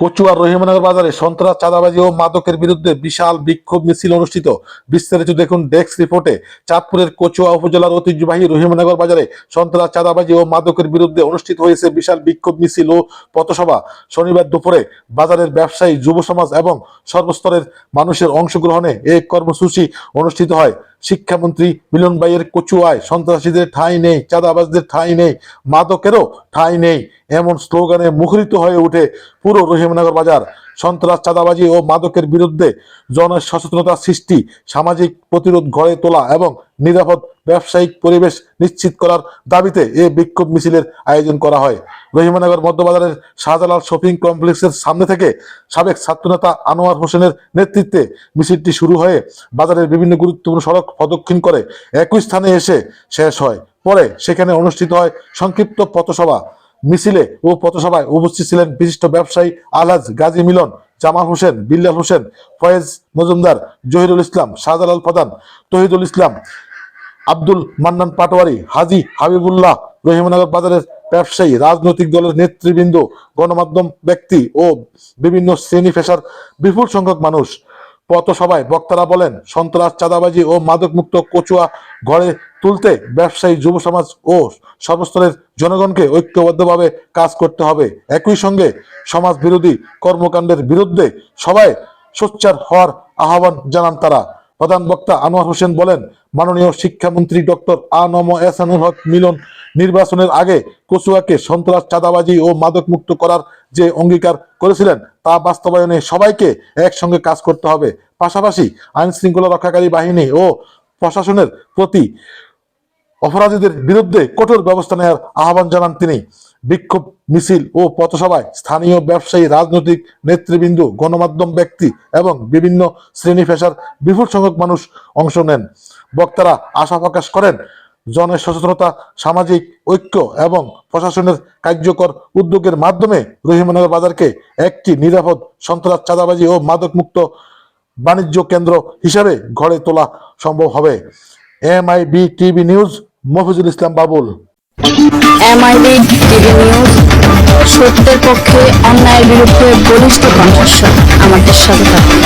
কচুয়ার রহিমনগর বাজারে সন্ত্রাস, চাঁদাবাজি ও মাদকের বিরুদ্ধে বিশাল বিক্ষোভ মিছিল অনুষ্ঠিত। বিস্তারিত দেখুন ডেস্ক রিপোর্টে। চাঁদপুরের কচুয়া উপজেলার ঐতিহ্যবাহী রহিমনগর বাজারে সন্ত্রাস, চাঁদাবাজি ও মাদকের বিরুদ্ধে অনুষ্ঠিত হয়েছে বিশাল বিক্ষোভ মিছিল ও পথসভা। শনিবার দুপুরে বাজারের ব্যবসায়ী, যুব সমাজ এবং সর্বস্তরের মানুষের অংশগ্রহণে এই কর্মসূচি অনুষ্ঠিত হয়। শিক্ষামন্ত্রী মিলন ভাইয়ের কচুয়ায় সন্ত্রাসীদের ঠাঁই নেই, চাঁদাবাজদের ঠাঁই নেই, মাদকেরও ঠাঁই নেই, এমন স্লোগানে মুখরিত হয়ে ওঠে পুরো রহিমনগর বাজার। সন্ত্রাস, চাঁদাবাজি ও মাদকের বিরুদ্ধে জনসচেতনতা সৃষ্টি, সামাজিক প্রতিরোধ গড়ে তোলা এবং নিরাপদ ব্যবসায়িক পরিবেশ নিশ্চিত করার দাবিতে এই বিক্ষোভ মিছিলের আয়োজন করা হয়। রহিমনগর মধ্যবাজারের শাহজালাল শপিং কমপ্লেক্সের সামনে থেকে সাবেক ছাত্রনেতা আনোয়ার হোসেনের নেতৃত্বে মিছিলটি শুরু হয়ে বাজারের বিভিন্ন গুরুত্বপূর্ণ সড়ক প্রদক্ষিণ করে একই স্থানে এসে শেষ হয়। পরে সেখানে অনুষ্ঠিত হয় সংক্ষিপ্ত পথসভা। মিছিলে ও পথসভায় উপস্থিত ছিলেন বিশিষ্ট ব্যবসায়ী আলহাজ গাজী মিলন, জামাল হোসেন, বিল্লাল হোসেন, ফয়েজ মজুমদার, জহিরুল ইসলাম, শাহজালাল প্রধান, তহিদুল ইসলাম, আব্দুল মান্নান পাটোয়ারি, হাজী হাবিবুল্লাহ, রহিমনগর বাজারের ব্যবসায়ী, রাজনৈতিক দলের নেতৃবৃন্দ, গণমাধ্যম ব্যক্তি ও বিভিন্ন শ্রেণী পেশার বিপুল সংখ্যক মানুষ। পথসভায় বক্তারা বলেন, সন্ত্রাস, চাঁদাবাজি ও মাদক মুক্ত কচুয়া গড়ে তুলতে ব্যবসায়ী, যুব সমাজ ও সর্বস্তরের জনগণকে ঐক্যবদ্ধভাবে কাজ করতে হবে। একই সঙ্গে সমাজ বিরোধী কর্মকাণ্ডের বিরুদ্ধে সবাই সোচ্চার হওয়ার আহ্বান জানান তারা। প্রধান বক্তা আনোয়ার হোসেন বলেন, মাননীয় শিক্ষামন্ত্রী ডক্টর আ.ন.ম এহসানুল হক মিলন নির্বাচনের আগে কচুয়াকে সন্ত্রাস, চাঁদাবাজি ও মাদক মুক্ত করার যে অঙ্গীকার করেছিলেন তা বাস্তবায়নে সবাইকে একসঙ্গে কাজ করতে হবে। পাশাপাশি আইন শৃঙ্খলা রক্ষাকারী বাহিনী ও প্রশাসনের প্রতি অপরাধীদের বিরুদ্ধে কঠোর ব্যবস্থা নেওয়ার আহ্বান জানান তিনি। বিক্ষোভ মিছিল ও পথসভায় স্থানীয় ব্যবসায়ী, রাজনৈতিক নেতৃবৃন্দ, গণমাধ্যম ব্যক্তি এবং বিভিন্ন শ্রেণী পেশার বিপুল সংখ্যক মানুষ অংশ নেন। বক্তারা আশা প্রকাশ করেন, জনসচেতনতা, সামাজিক ঐক্য এবং প্রশাসনের কার্যকর উদ্যোগের মাধ্যমে রহিমনগর বাজারকে একটি নিরাপদ, সন্ত্রাস, চাঁদাবাজি ও মাদক মুক্ত বাণিজ্য কেন্দ্র হিসেবে গড়ে তোলা সম্ভব হবে। MIB টিভি নিউজ, মফিজুল ইসলাম বাবুল। MIB টিভি নিউজ, সত্যের পক্ষে, অন্যায়ের বিরুদ্ধে বলিষ্ঠ কণ্ঠস্বর। আমাদের সাথে থাকুন।